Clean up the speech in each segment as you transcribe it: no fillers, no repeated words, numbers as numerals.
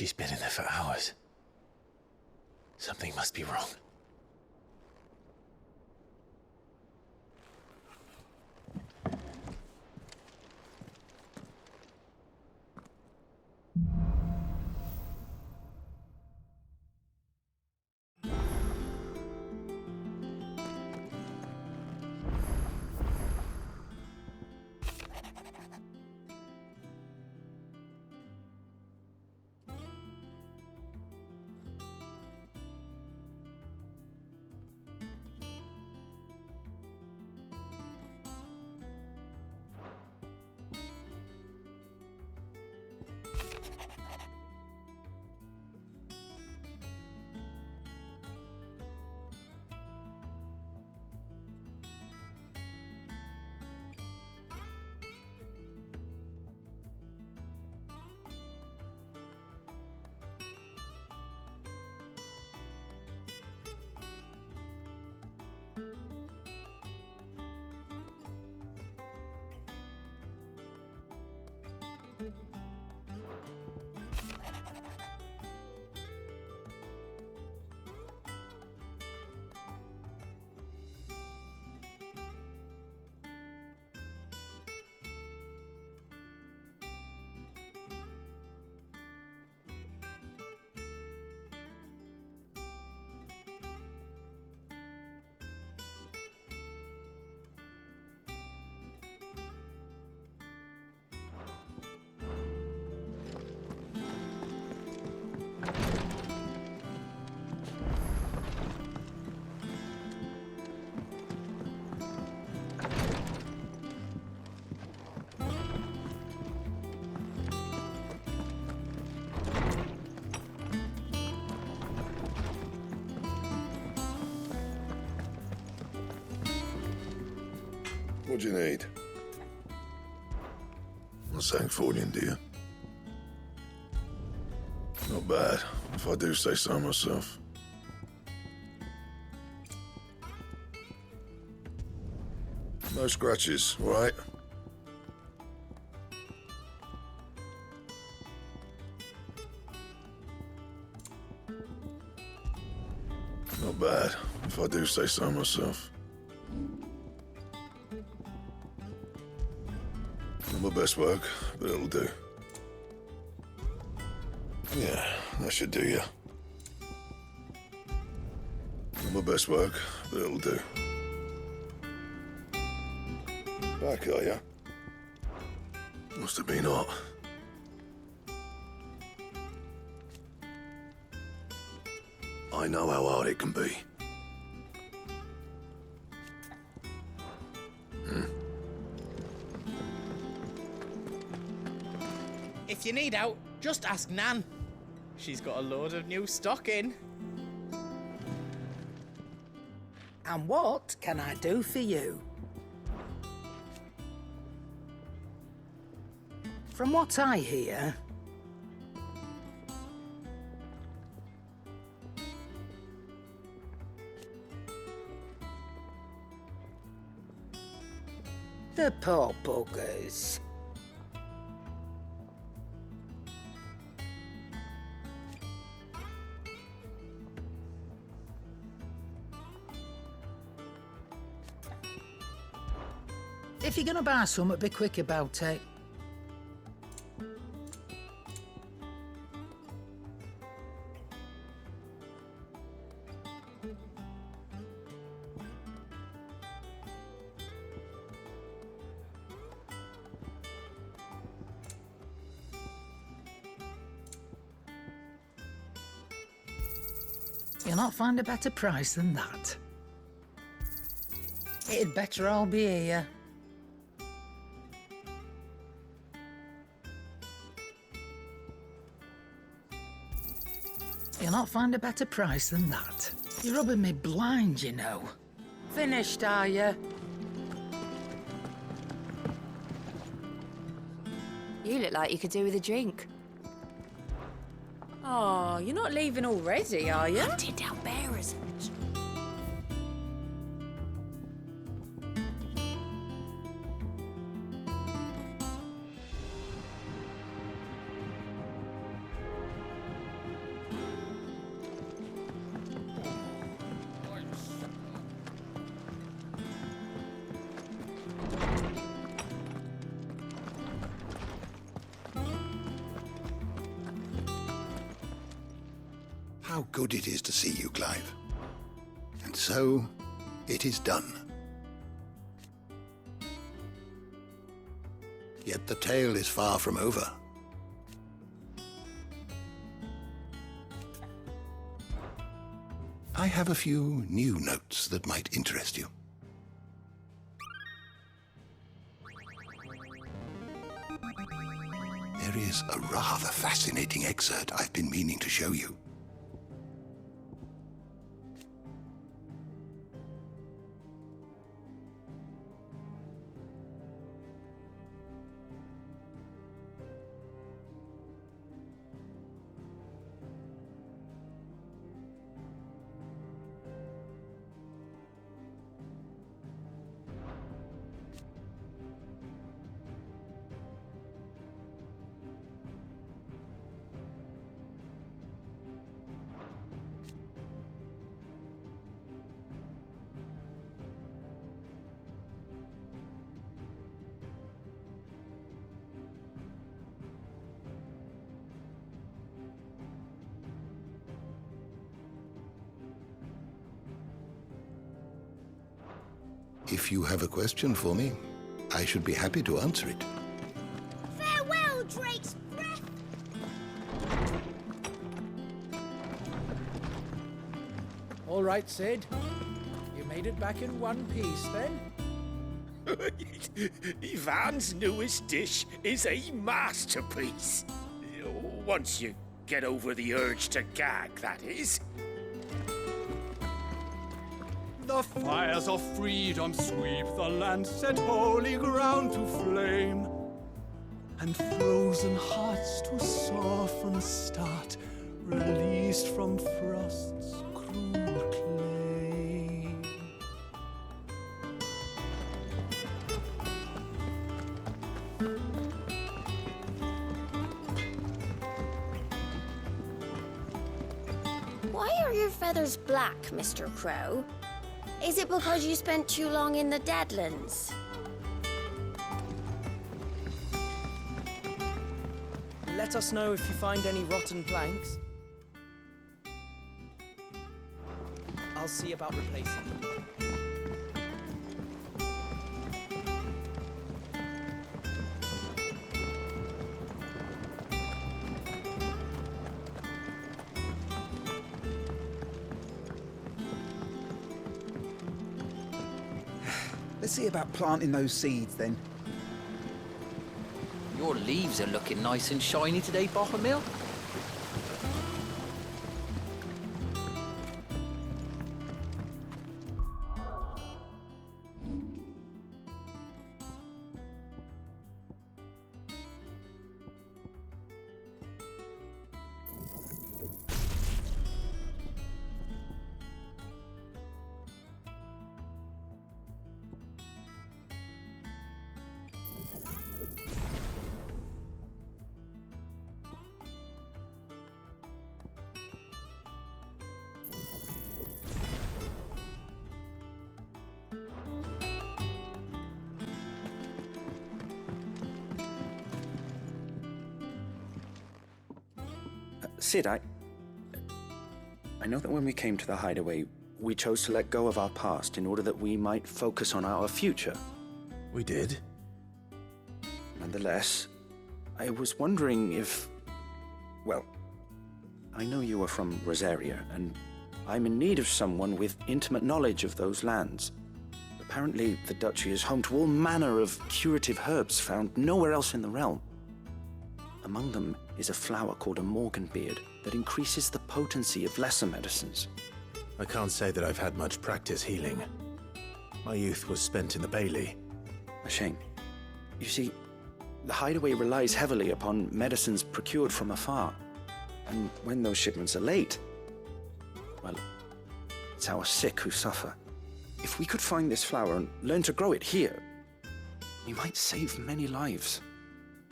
She's been in there for hours. Something must be wrong. What do you need? Not Sancfordian, do you? Not bad, if I do say so myself. No scratches, all right? Not bad, if I do say so myself. Not my best work, but it'll do. Yeah, that should do you. Not my best work, but it'll do. Back, are ya? Must have been hot. I know how hard it can be. If you need out, just ask Nan. She's got a load of new stock in. And what can I do for you? From what I hear, the poor buggers. If you're gonna buy something, be quick about it. You'll not find a better price than that. It'd better all be here. You'll not find a better price than that. You're rubbing me blind, you know. Finished, are you? You look like you could do with a drink. Oh, you're not leaving already, are you? Hunting down bearers. how good it is to see you, Clive. And so, it is done. Yet the tale is far from over. I have a few new notes that might interest you. There is a rather fascinating excerpt I've been meaning to show you. If you have a question for me, I should be happy to answer it. Farewell, Drake's breath! All right, Sid. You made it back in one piece, then? Ivan's newest dish is a masterpiece. Once you get over the urge to gag, that is. The fires of freedom sweep the land, set holy ground to flame, and frozen hearts to soften start, released from frost's cruel clay. Why are your feathers black, Mr. Crow? Is it because you spent too long in the Deadlands? Let us know if you find any rotten planks. I'll see about replacing them. Let's see about planting those seeds, then. Your leaves are looking nice and shiny today, Bottommill. Sid, I know that when we came to the hideaway, we chose to let go of our past in order that we might focus on our future. We did? Nonetheless, I was wondering if... Well, I know you are from Rosaria, and I'm in need of someone with intimate knowledge of those lands. Apparently, the duchy is home to all manner of curative herbs found nowhere else in the realm. Among them is a flower called a morganbeard that increases the potency of lesser medicines. I can't say that I've had much practice healing. My youth was spent in the Bailey. A shame. You see, the hideaway relies heavily upon medicines procured from afar. And when those shipments are late, well, it's our sick who suffer. If we could find this flower and learn to grow it here, we might save many lives.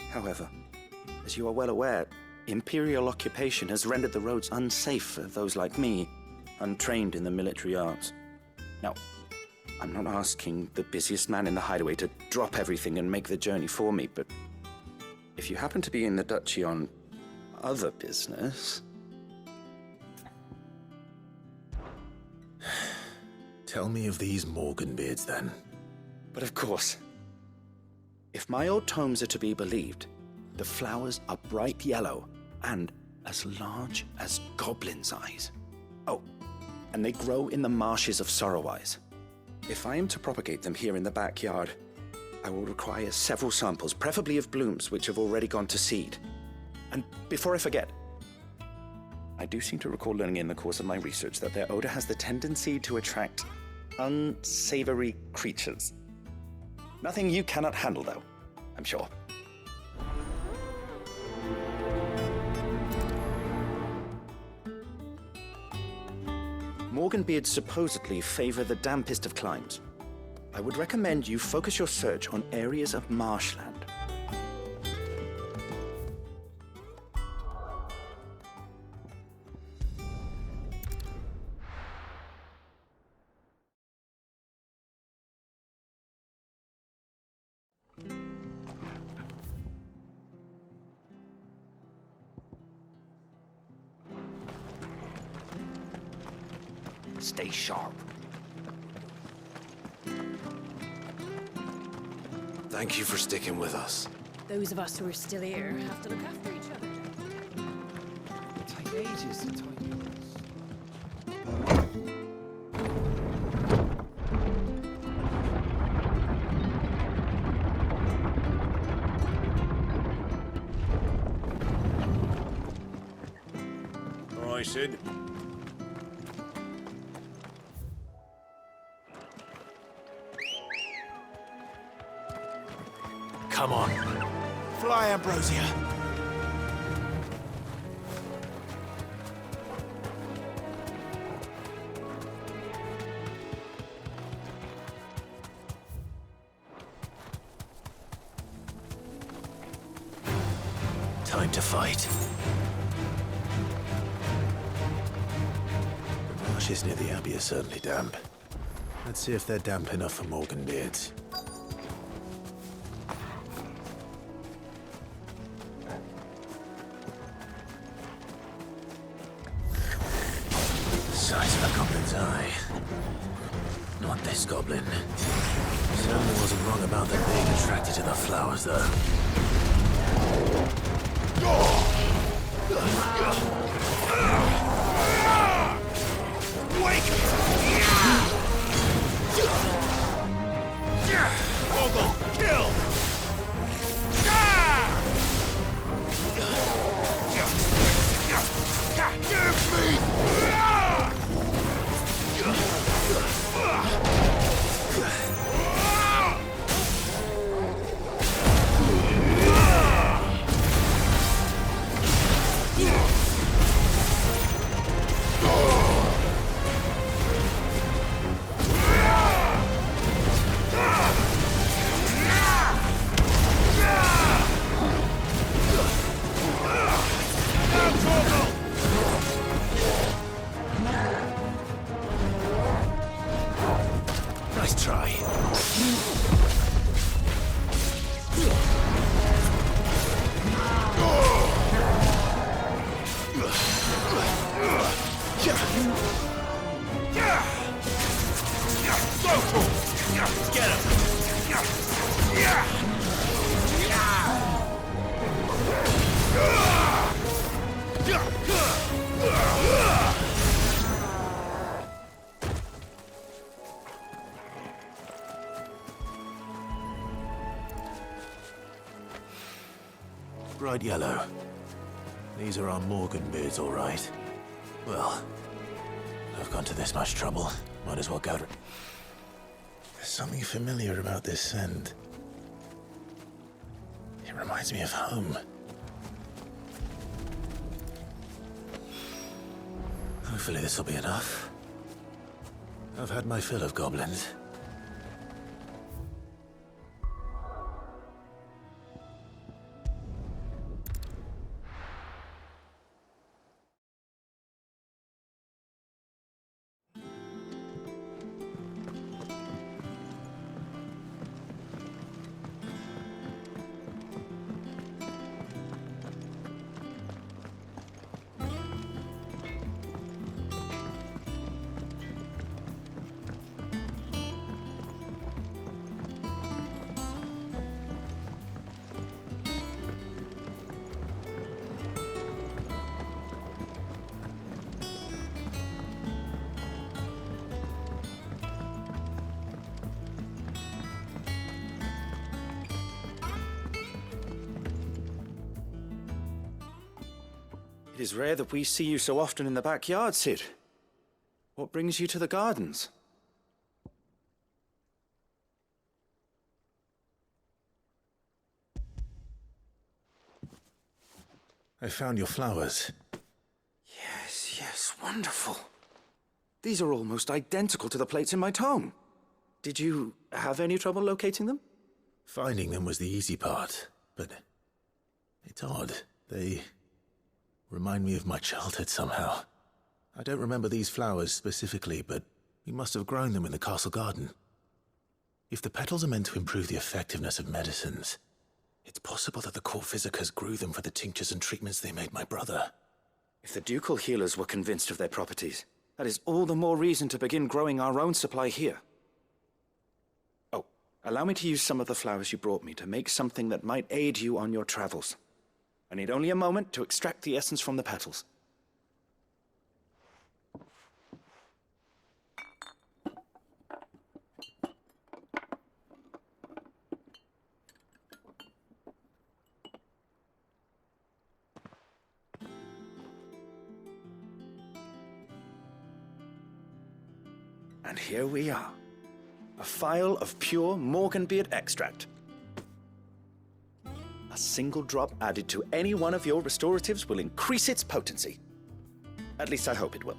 However, as you are well aware, imperial occupation has rendered the roads unsafe for those like me, untrained in the military arts. Now, I'm not asking the busiest man in the hideaway to drop everything and make the journey for me, but if you happen to be in the duchy on other business... Tell me of these Morganbeards, then. But of course, if my old tomes are to be believed, the flowers are bright yellow and as large as goblins' eyes. Oh, and they grow in the marshes of Sorrowise. If I am to propagate them here in the backyard, I will require several samples, preferably of blooms which have already gone to seed. And before I forget, I do seem to recall learning in the course of my research that their odor has the tendency to attract unsavory creatures. Nothing you cannot handle, though, I'm sure. Morganbeards supposedly favor the dampest of climes. I would recommend you focus your search on areas of marshland. Stay sharp. Thank you for sticking with us. Those of us who are still here have to look after each other. It'll take ages to tidy up. All right, Sid. Come on. Fly, Ambrosia. Time to fight. The marshes near the Abbey are certainly damp. Let's see if they're damp enough for Morganbeards. Size of a goblin's eye. Not this goblin. Certainly wasn't wrong about them being attracted to the flowers, though. Wake! Ogle, kill! Give me! Nice try. Get him! Bright yellow. These are our Morganbeards, all right. Well, I've gone to this much trouble. Might as well go to... There's something familiar about this scent. It reminds me of home. Hopefully this will be enough. I've had my fill of goblins. It is rare that we see you so often in the backyard, Sid. What brings you to the gardens? I found your flowers. Yes, wonderful. These are almost identical to the plates in my tome. Did you have any trouble locating them? Finding them was the easy part, but it's odd. They remind me of my childhood somehow. I don't remember these flowers specifically, but we must have grown them in the castle garden. If the petals are meant to improve the effectiveness of medicines, it's possible that the court physicers grew them for the tinctures and treatments they made my brother. If the ducal healers were convinced of their properties, that is all the more reason to begin growing our own supply here. Oh, allow me to use some of the flowers you brought me to make something that might aid you on your travels. I need only a moment to extract the essence from the petals. And here we are. A phial of pure Morganbeard extract. A single drop added to any one of your restoratives will increase its potency. At least I hope it will.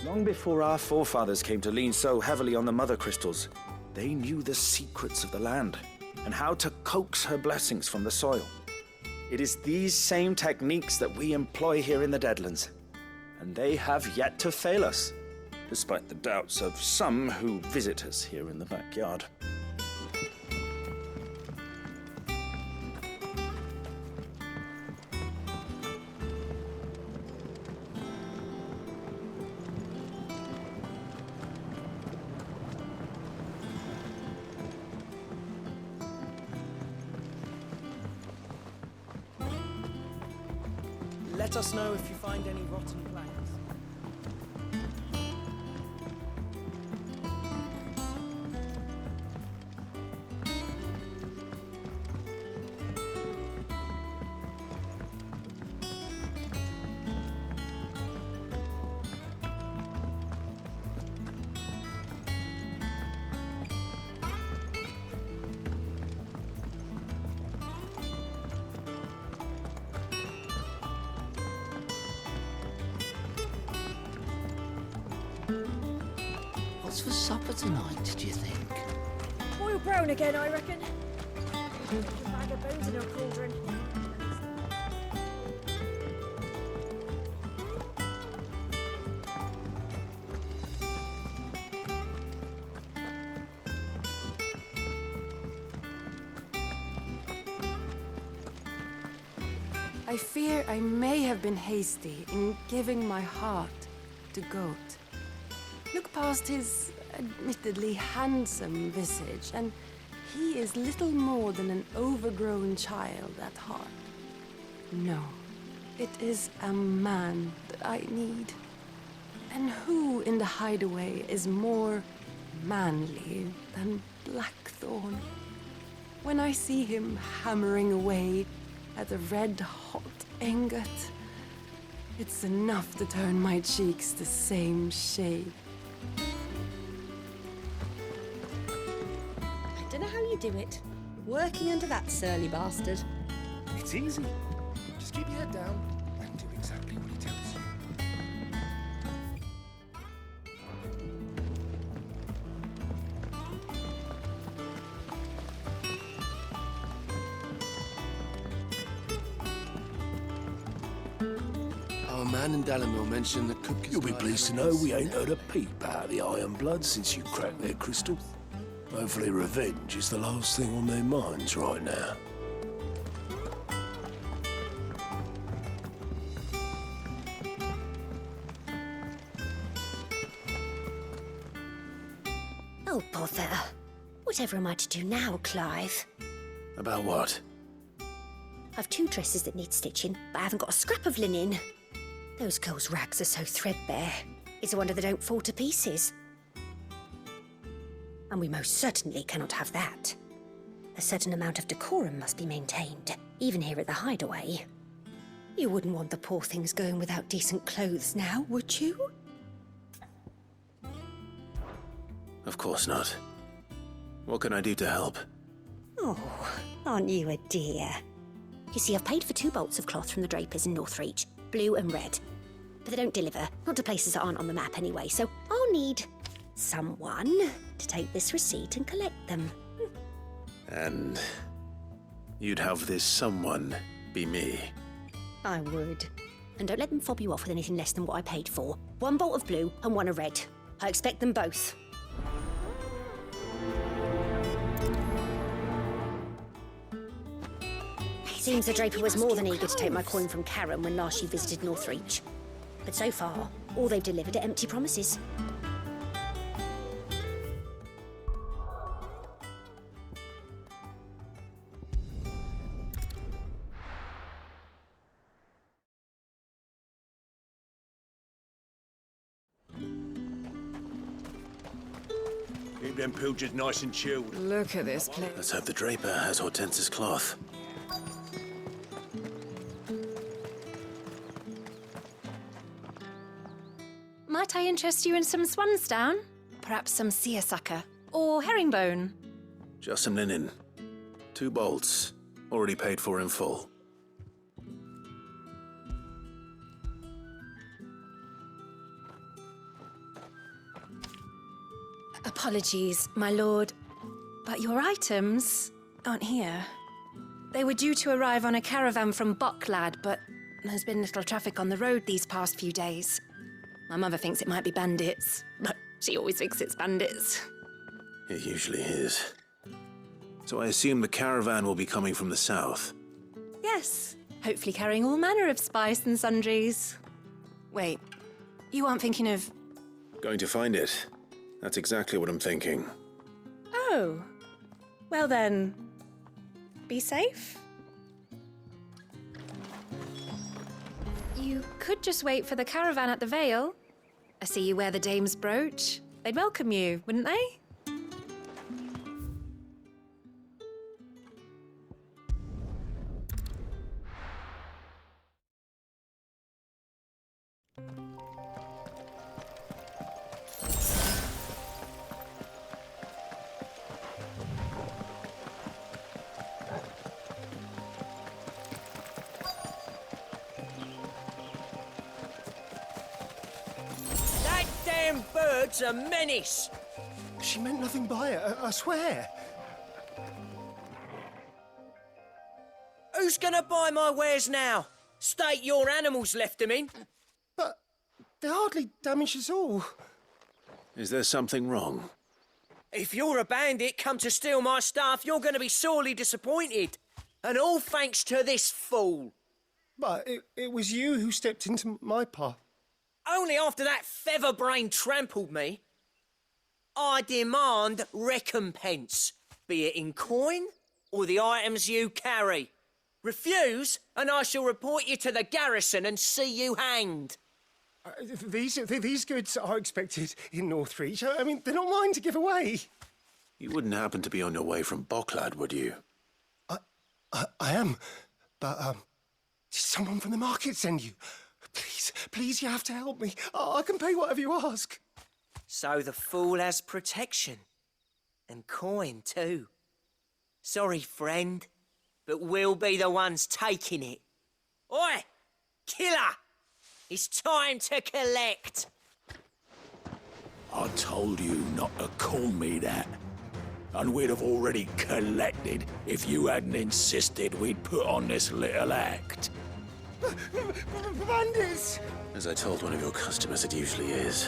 Long before our forefathers came to lean so heavily on the mother crystals, they knew the secrets of the land and how to coax her blessings from the soil. It is these same techniques that we employ here in the Deadlands, and they have yet to fail us, despite the doubts of some who visit us here in the backyard. Let us know if you find any rotten planks. What's for supper tonight, do you think? Boiled brown again, I reckon. A bag of bones in her cauldron. I fear I may have been hasty in giving my heart to Goat. Look past his admittedly handsome visage, and he is little more than an overgrown child at heart. No, it is a man that I need. And who in the hideaway is more manly than Blackthorn? When I see him hammering away at the red-hot ingot, it's enough to turn my cheeks the same shade. I don't know how you do it. Working under that surly bastard. It's easy. Just keep your head down and do exactly what he tells you. man in Dalamil mentioned the cook. You'll be pleased to know we ain't heard a peep out of the Iron Blood since you cracked their crystal. Hopefully revenge is the last thing on their minds right now. Oh, bother. Whatever am I to do now, Clive? About what? I've 2 dresses that need stitching, but I haven't got a scrap of linen. Those girls' rags are so threadbare. It's a wonder they don't fall to pieces. And we most certainly cannot have that. A certain amount of decorum must be maintained, even here at the Hideaway. You wouldn't want the poor things going without decent clothes now, would you? Of course not. What can I do to help? Oh, aren't you a dear? You see, I've paid for 2 bolts of cloth from the drapers in Northreach, blue and red. But they don't deliver, not to places that aren't on the map anyway, so I'll need someone to take this receipt and collect them. And you'd have this someone be me? I would. And don't let them fob you off with anything less than what I paid for. 1 bolt of blue and 1 of red. I expect them both. Seems the draper was more than eager to take my coin from Karen when last she visited Northreach. But so far, all they've delivered are empty promises. Keep them pilgers nice and chilled. Look at this place. Let's hope the draper has Hortense's cloth. Might I interest you in some swansdown? Perhaps some seersucker? Or herringbone? Just some linen. 2 bolts. Already paid for in full. Apologies, my lord, but your items aren't here. They were due to arrive on a caravan from Bocklad, but there's been little traffic on the road these past few days. My mother thinks it might be bandits, but she always thinks it's bandits. It usually is. So I assume the caravan will be coming from the south? Yes, hopefully carrying all manner of spice and sundries. Wait, you aren't thinking of... Going to find it. That's exactly what I'm thinking. Oh, well then, be safe. You could just wait for the caravan at the Vale. I see you wear the dame's brooch. They'd welcome you, wouldn't they? That damn bird's a menace! She meant nothing by it, I swear. Who's gonna buy my wares now? State your animals left them in. But they hardly damaged us all. Is there something wrong? If you're a bandit come to steal my stuff, you're gonna be sorely disappointed. And all thanks to this fool. But it was you who stepped into my path. Only after that feather-brain trampled me. I demand recompense, be it in coin or the items you carry. Refuse, and I shall report you to the garrison and see you hanged. These goods are expected in Northreach. I mean, they're not mine to give away. You wouldn't happen to be on your way from Bocklad, would you? I am, but did someone from the market send you? Please, you have to help me. I can pay whatever you ask. So the fool has protection. And coin, too. Sorry, friend, but we'll be the ones taking it. Oi! Killer! It's time to collect! I told you not to call me that. And we'd have already collected if you hadn't insisted we'd put on this little act. Bandits! As I told one of your customers, it usually is.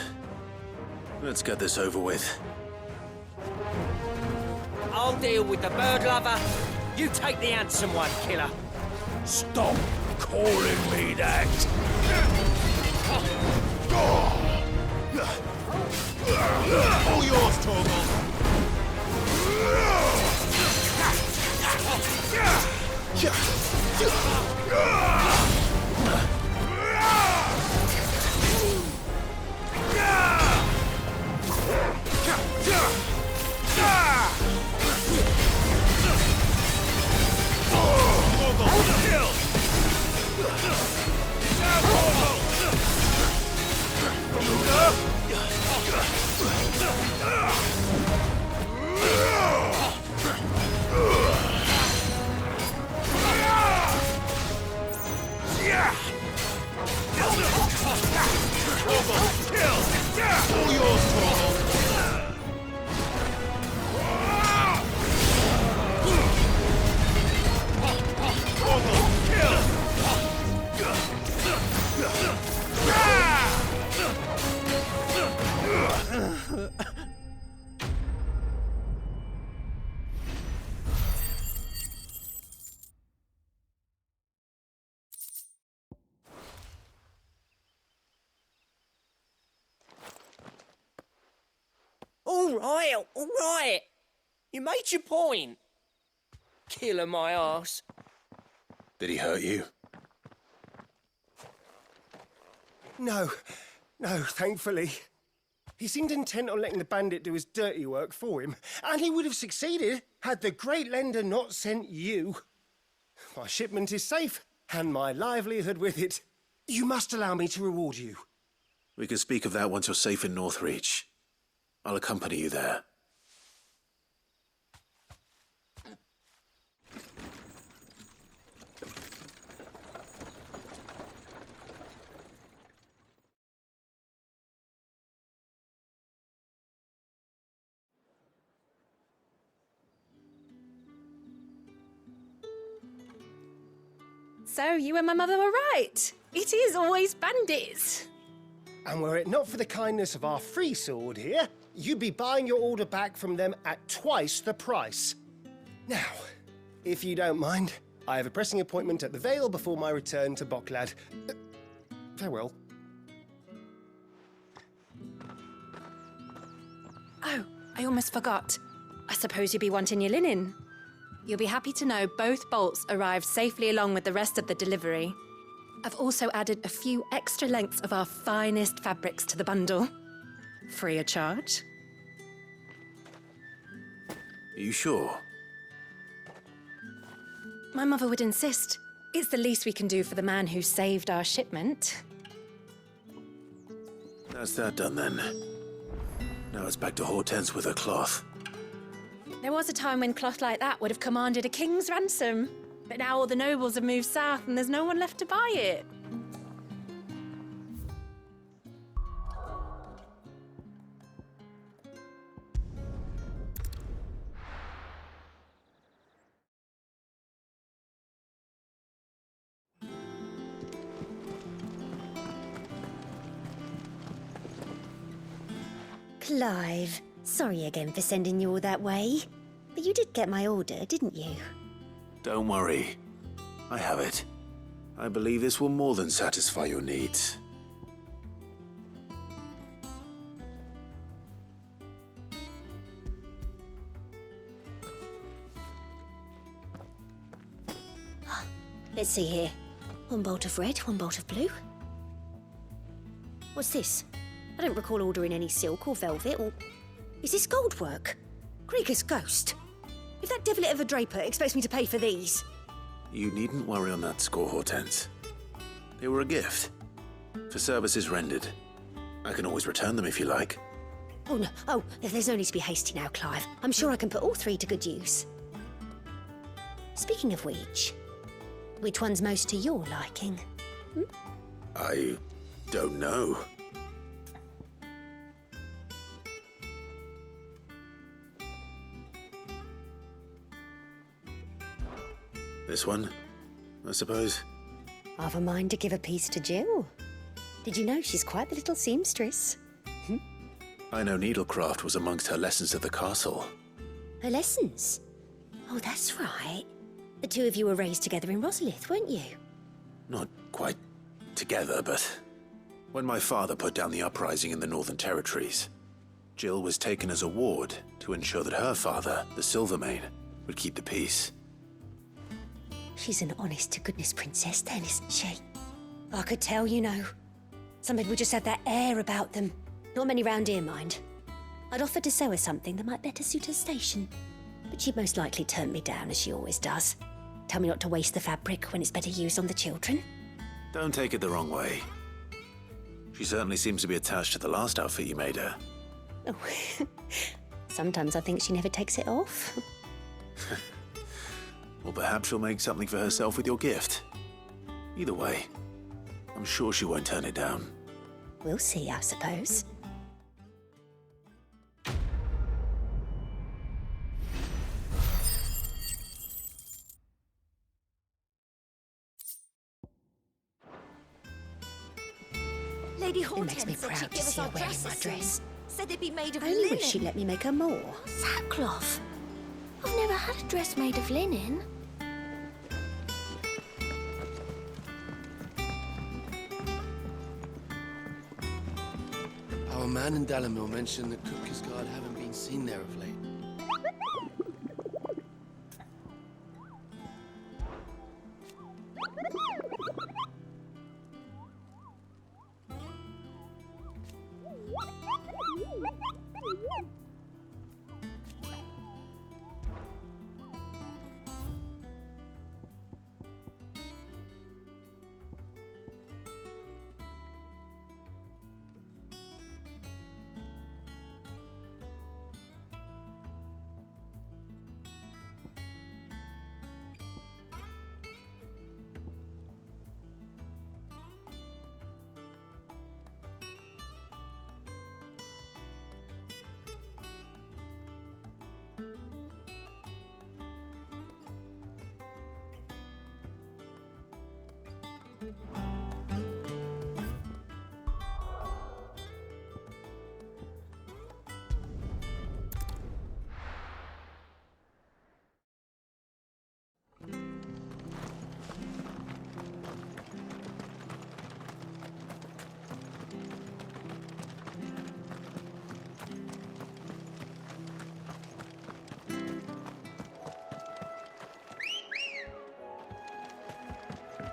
Let's get this over with. I'll deal with the bird lover. You take the handsome one, killer. Stop calling me that! All yours, Torgal! All right. You made your point. Killer my arse. Did he hurt you? No, thankfully. He seemed intent on letting the bandit do his dirty work for him, and he would have succeeded had the great lender not sent you. My shipment is safe, and my livelihood with it. You must allow me to reward you. We can speak of that once you're safe in Northreach. I'll accompany you there. So, you and my mother were right. It is always bandits. And were it not for the kindness of our free sword here, you'd be buying your order back from them at twice the price. Now, if you don't mind, I have a pressing appointment at the Vale before my return to Bocklad. Farewell. Oh, I almost forgot. I suppose you'll be wanting your linen. You'll be happy to know both bolts arrived safely along with the rest of the delivery. I've also added a few extra lengths of our finest fabrics to the bundle. Free of charge. Are you sure? My mother would insist. It's the least we can do for the man who saved our shipment. That's that done then. Now it's back to Hortense with her cloth. There was a time when cloth like that would have commanded a king's ransom. But now all the nobles have moved south and there's no one left to buy it. Clive, sorry again for sending you all that way. But you did get my order, didn't you? Don't worry. I have it. I believe this will more than satisfy your needs. Let's see here. One bolt of red, one bolt of blue. What's this? I don't recall ordering any silk or velvet or... Is this gold work? Krieger's ghost. If that devilet of a draper expects me to pay for these... You needn't worry on that score, Hortense. They were a gift. For services rendered. I can always return them if you like. Oh, no. Oh, there's no need to be hasty now, Clive. I'm sure I can put all three to good use. Speaking of which one's most to your liking? I don't know. This one, I suppose. I've a mind to give a piece to Jill. Did you know she's quite the little seamstress? I know needlecraft was amongst her lessons at the castle. Her lessons? Oh, that's right. The two of you were raised together in Rosalith, weren't you? Not quite together, but when my father put down the uprising in the Northern Territories, Jill was taken as a ward to ensure that her father, the Silvermane, would keep the peace. She's an honest-to-goodness princess then, isn't she? I could tell, you know. Some people just have that air about them. Not many round here, mind. I'd offered to sew her something that might better suit her station. But she'd most likely turn me down, as she always does. Tell me not to waste the fabric when it's better used on the children. Don't take it the wrong way. She certainly seems to be attached to the last outfit you made her. Oh, sometimes I think she never takes it off. Well, perhaps she'll make something for herself with your gift. Either way, I'm sure she won't turn it down. We'll see, I suppose. Lady It makes me Hortense said proud she'd to give us see her our wearing my dresses dress. soon. Said they'd be made of I only linen. wish she'd let me make her more. Sackcloth. I've never had a dress made of linen. Our man in Dalamil mentioned that Kupka's guard haven't been seen there of late.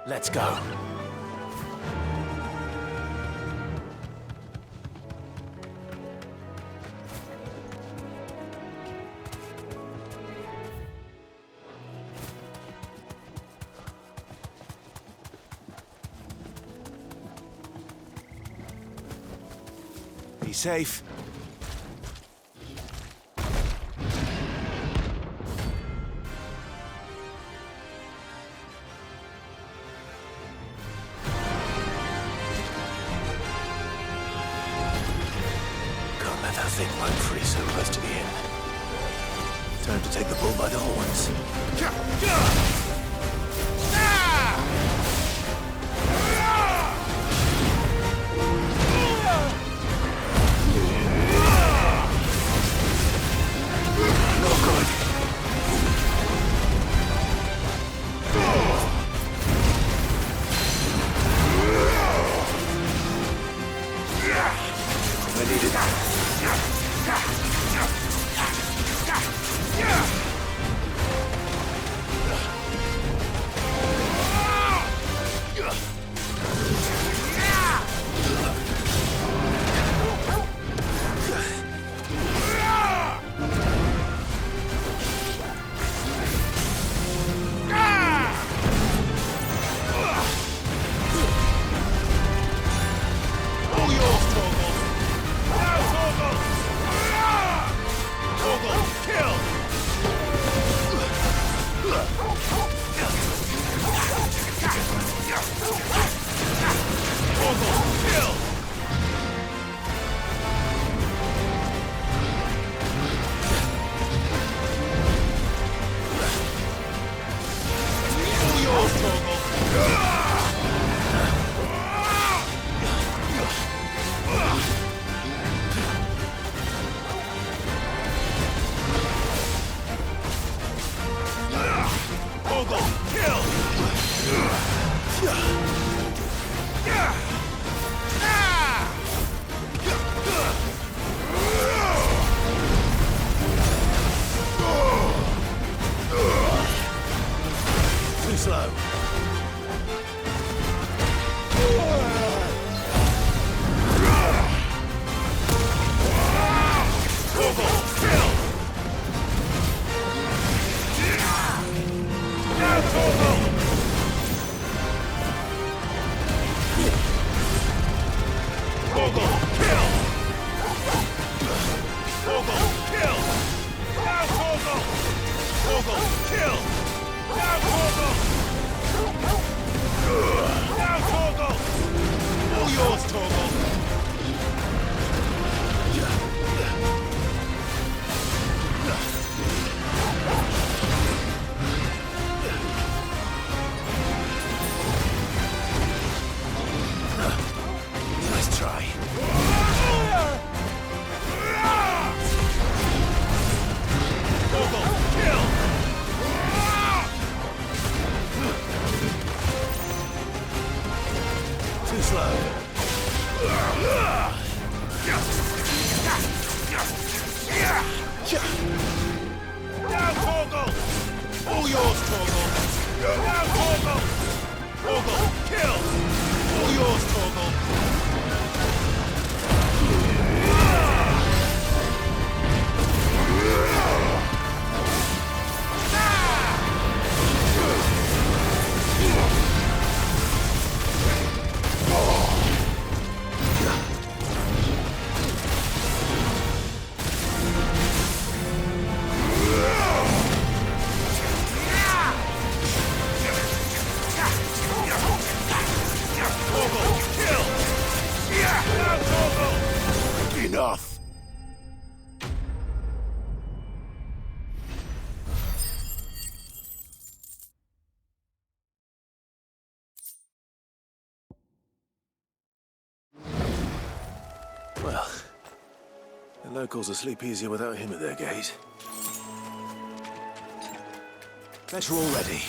Let's go. Be safe. Thing won't free so close to the end. Time to take the bull by the horns. Not good. I need it. Kill! Now, Torgal! All yours, Torgal! Now, Torgal! Torgal, kill! All yours, Torgal! Enough! Well, the locals will sleep easier without him at their gate. Better already.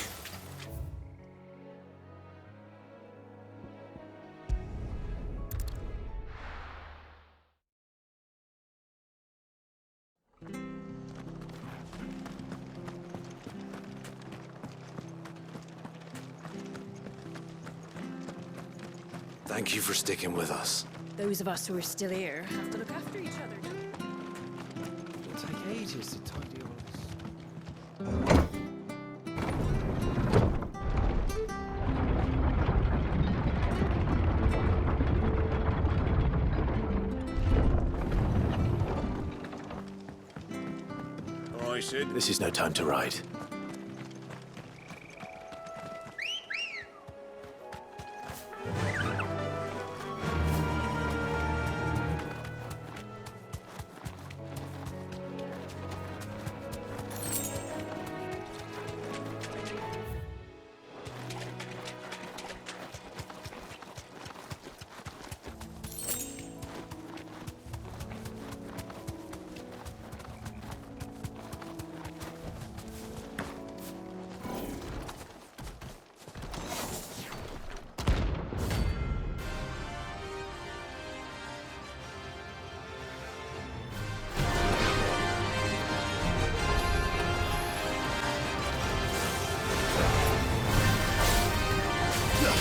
Thank you for sticking with us. Those of us who are still here have to look after each other. It'll take ages to tidy all this. Aye, Sid. This is no time to ride.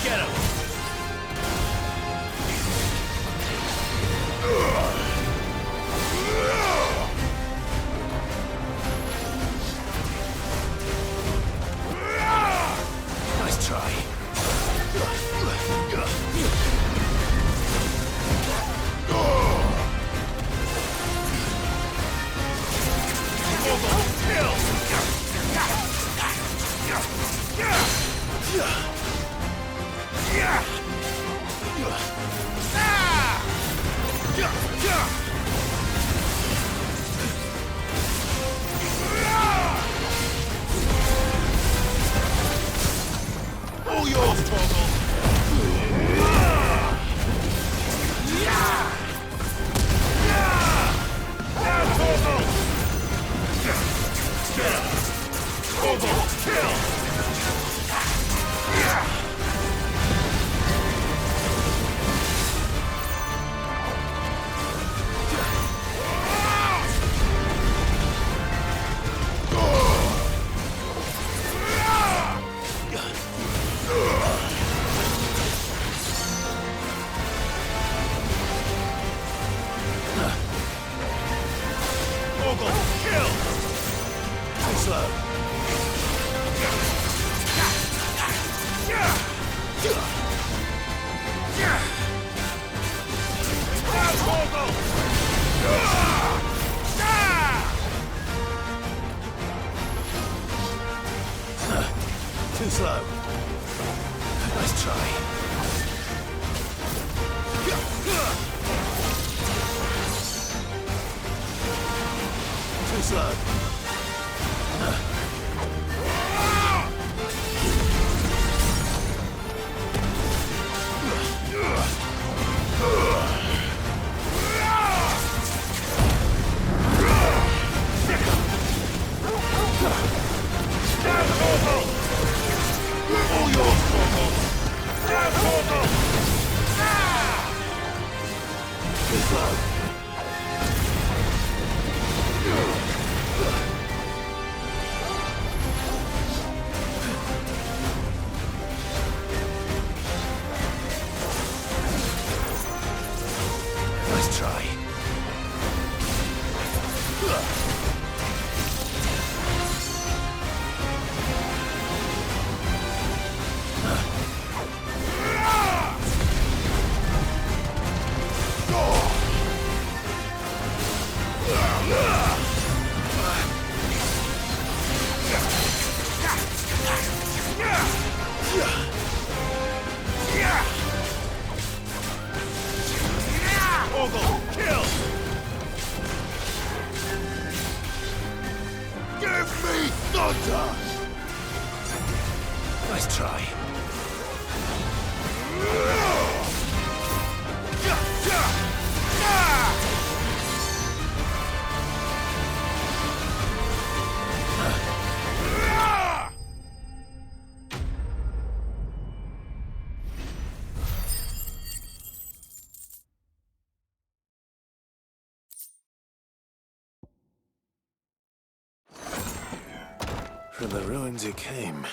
Get him! Nice try. All yours, Torgal! Now, Torgal! Get him! Torgal, kill! Torgal, kill! Too slow. Now, Torgal! Too slow. Nice try. Too slow. All yours, Torgal! Now, Torgal! Too slow. Kill! Give me thunder! Nice try. From the ruins it came,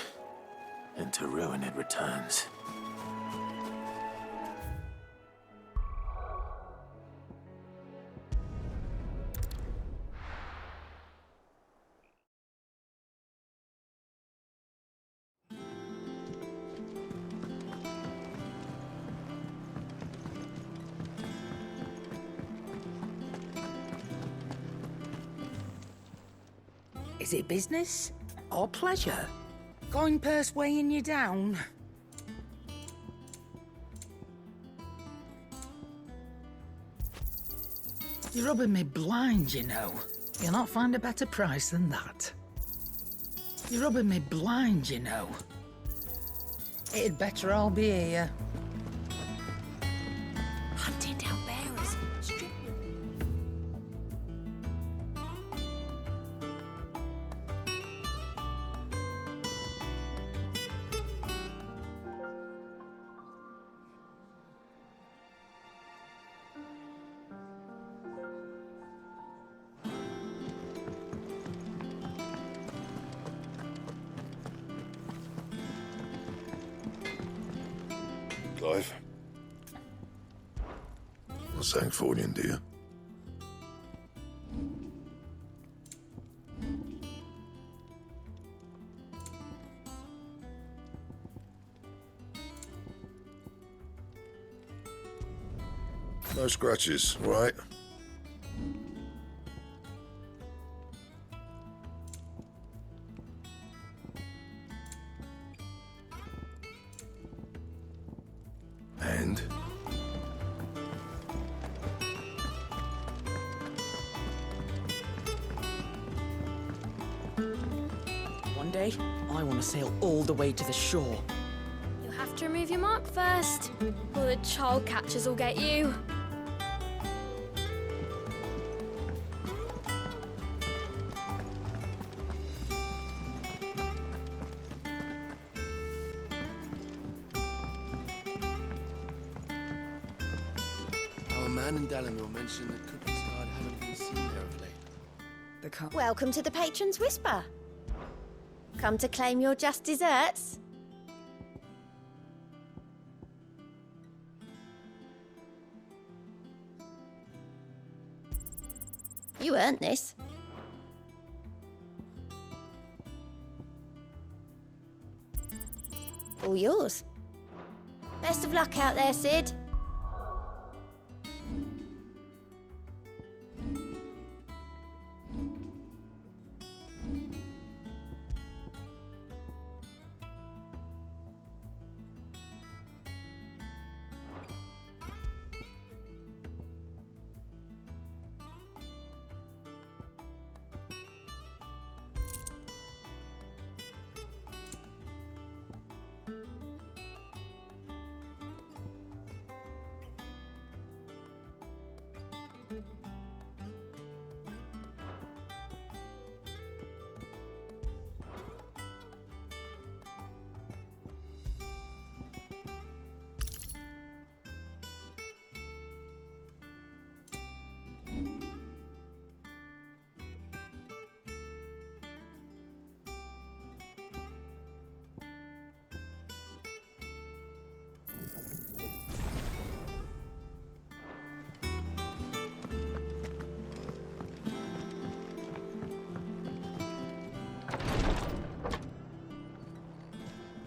and to ruin it returns. Is it business or pleasure? Coin purse weighing you down? You're rubbing me blind, you know. You'll not find a better price than that. You're rubbing me blind, you know. It'd better all be here. Hunting down bearers. Clive. What's that for you, dear? No scratches, right? And? One day, I want to sail all the way to the shore. You'll have to remove your mark first, or the child catchers will get you. Our man in Dalamil mentioned that Cookie's guard haven't been seen there of late. Welcome to the Patron's Whisper. Come to claim your just desserts? You earned this. All yours. Best of luck out there, Sid.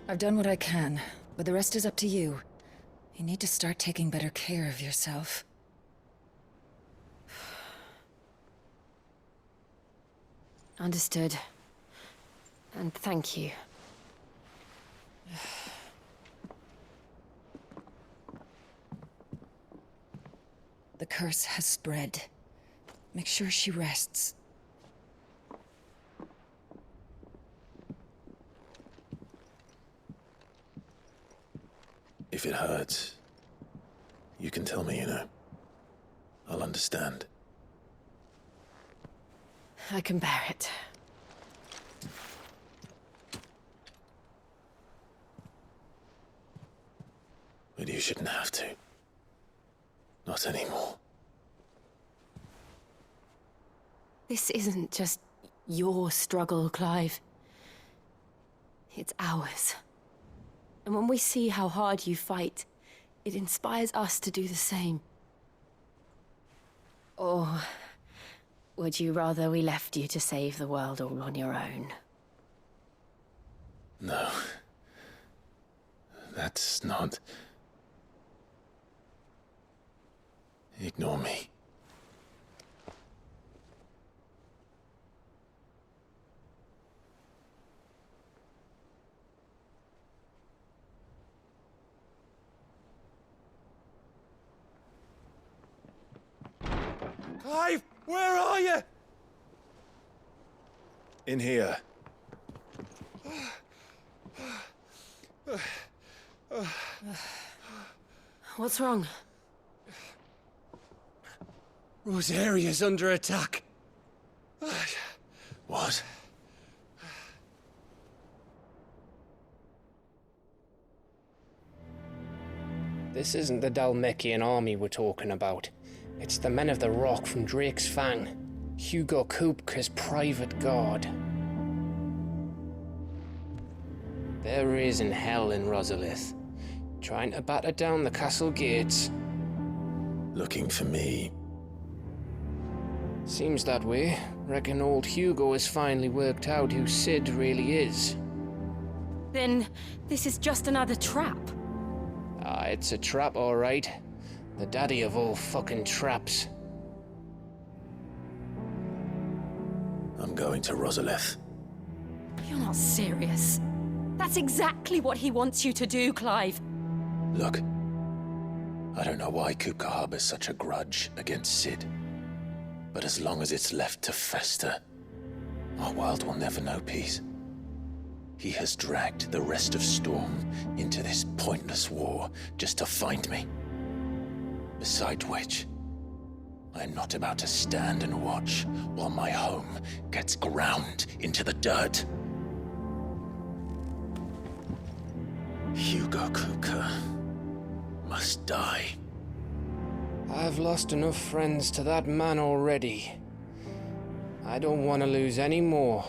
I've done what I can, but the rest is up to you. You need to start taking better care of yourself. Understood. And thank you. The curse has spread. Make sure she rests. If it hurts, you can tell me, you know. I'll understand. I can bear it. But you shouldn't have to. Not anymore. This isn't just your struggle, Clive. It's ours. And when we see how hard you fight, it inspires us to do the same. Or would you rather we left you to save the world all on your own? No. That's not... Ignore me. Clive, where are you? In here. What's wrong? Rosaria's under attack. What? This isn't the Dalmekian army we're talking about. It's the men of the Rock from Drake's Fang. Hugo Kupka's private guard. There is in hell in Rosalith, trying to batter down the castle gates. Looking for me. Seems that way. Reckon old Hugo has finally worked out who Sid really is. Then this is just another trap. Ah, it's a trap, all right. The daddy of all fucking traps. I'm going to Rosalith. You're not serious. That's exactly what he wants you to do, Clive. Look, I don't know why Kupka harbors such a grudge against Sid. But as long as it's left to fester, our world will never know peace. He has dragged the rest of Storm into this pointless war just to find me. Besides which, I am not about to stand and watch while my home gets ground into the dirt. Hugo Kupka must die. I've lost enough friends to that man already. I don't want to lose any more.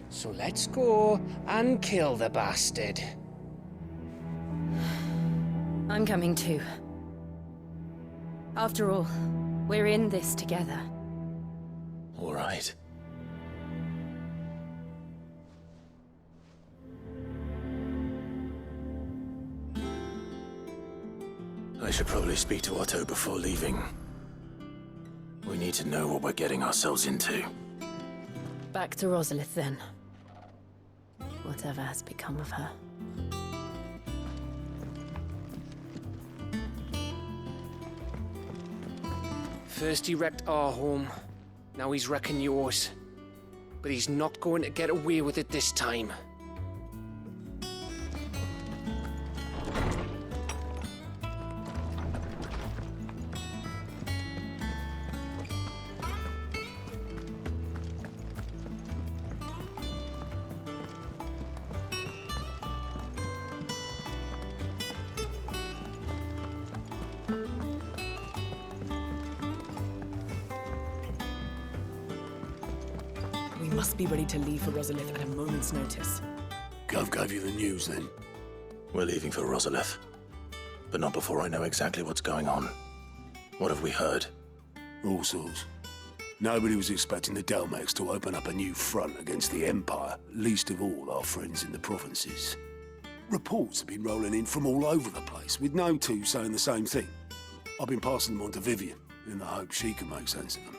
So let's go and kill the bastard. I'm coming too. After all, we're in this together. All right. I should probably speak to Otto before leaving. We need to know what we're getting ourselves into. Back to Rosalith, then. Whatever has become of her. First he wrecked our home, now he's wrecking yours. But he's not going to get away with it this time. We must be ready to leave for Rosalith at a moment's notice. Gov gave you the news then? We're leaving for Rosalith. But not before I know exactly what's going on. What have we heard? All sorts. Nobody was expecting the Dalmeks to open up a new front against the Empire, least of all our friends in the provinces. Reports have been rolling in from all over the place, with no two saying the same thing. I've been passing them on to Vivian, in the hope she can make sense of them.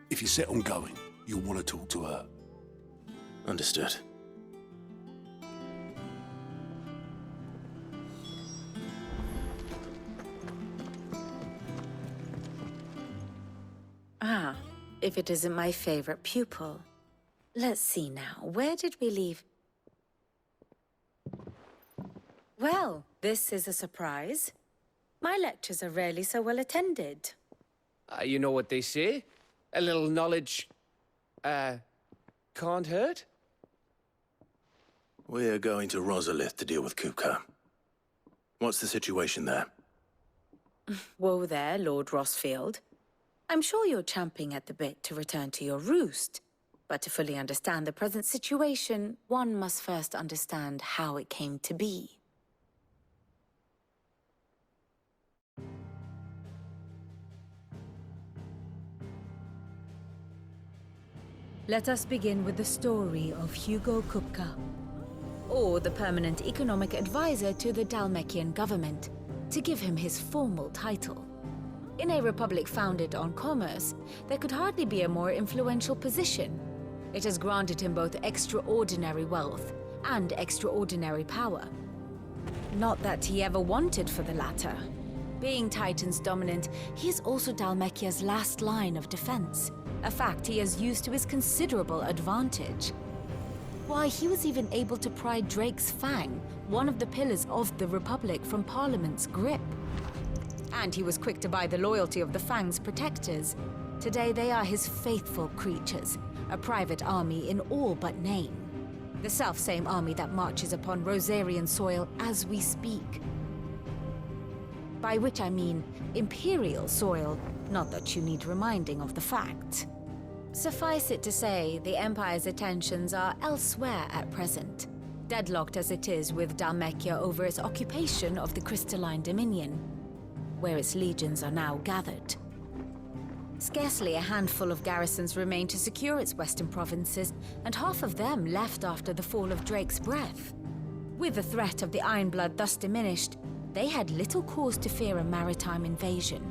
If you're set on going, You'll want to talk to her. Understood. Ah, if it isn't my favorite pupil. Let's see now, where did we leave? Well, this is a surprise. My lectures are rarely so well attended. You know what they say? A little knowledge, can't hurt? We're going to Rosalith to deal with Kupka. What's the situation there? Whoa there, Lord Rossfield. I'm sure you're champing at the bit to return to your roost. But to fully understand the present situation, one must first understand how it came to be. Let us begin with the story of Hugo Kupka, or the permanent economic advisor to the Dalmekian government, to give him his formal title. In a republic founded on commerce, there could hardly be a more influential position. It has granted him both extraordinary wealth and extraordinary power. Not that he ever wanted for the latter. Being Titan's dominant, he is also Dalmekia's last line of defense, a fact he has used to his considerable advantage. Why, he was even able to pry Drake's Fang, one of the pillars of the Republic, from Parliament's grip. And he was quick to buy the loyalty of the Fang's protectors. Today they are his faithful creatures, a private army in all but name. The self-same army that marches upon Rosarian soil as we speak. By which I mean Imperial soil, not that you need reminding of the fact. Suffice it to say, the Empire's attentions are elsewhere at present, deadlocked as it is with Dalmekia over its occupation of the Crystalline Dominion, where its legions are now gathered. Scarcely a handful of garrisons remain to secure its western provinces, and half of them left after the fall of Drake's Breath. With the threat of the Ironblood thus diminished, they had little cause to fear a maritime invasion.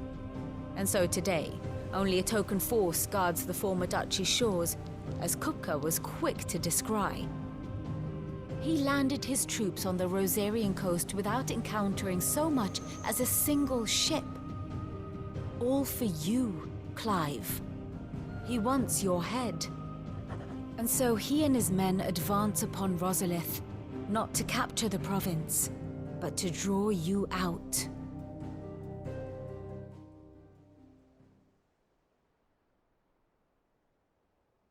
And so today, only a token force guards the former duchy's shores, as Kupka was quick to descry. He landed his troops on the Rosarian coast without encountering so much as a single ship. All for you, Clive. He wants your head. And so he and his men advance upon Rosalith, not to capture the province, but to draw you out.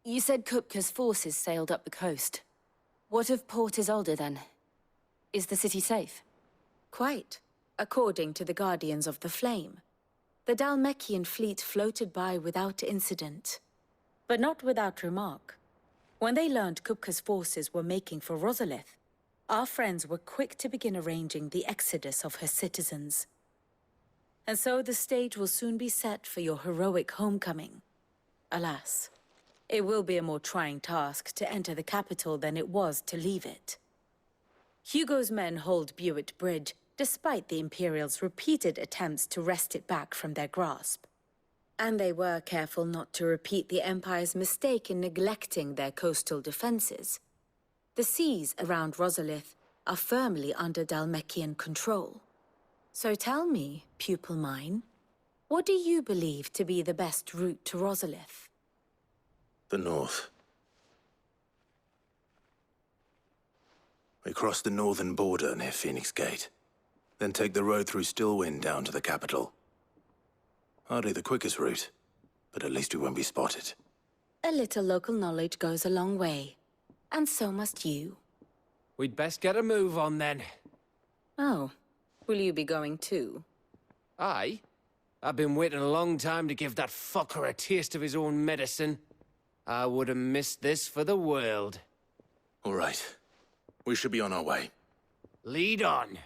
You said Kupka's forces sailed up the coast. What of Port Isolde, then? Is the city safe? Quite, according to the Guardians of the Flame. The Dalmekian fleet floated by without incident. But not without remark. When they learned Kupka's forces were making for Rosalith, our friends were quick to begin arranging the exodus of her citizens. And so the stage will soon be set for your heroic homecoming. Alas, it will be a more trying task to enter the capital than it was to leave it. Hugo's men hold Buett Bridge, despite the Imperials' repeated attempts to wrest it back from their grasp. And they were careful not to repeat the Empire's mistake in neglecting their coastal defenses. The seas around Rosalith are firmly under Dalmekian control. So tell me, pupil mine, what do you believe to be the best route to Rosalith? The north. We cross the northern border near Phoenix Gate, then take the road through Stillwind down to the capital. Hardly the quickest route, but at least we won't be spotted. A little local knowledge goes a long way, and so must you. We'd best get a move on then. Oh, will you be going too? Aye. I've been waiting a long time to give that fucker a taste of his own medicine. I would have missed this for the world. All right. We should be on our way. Lead on.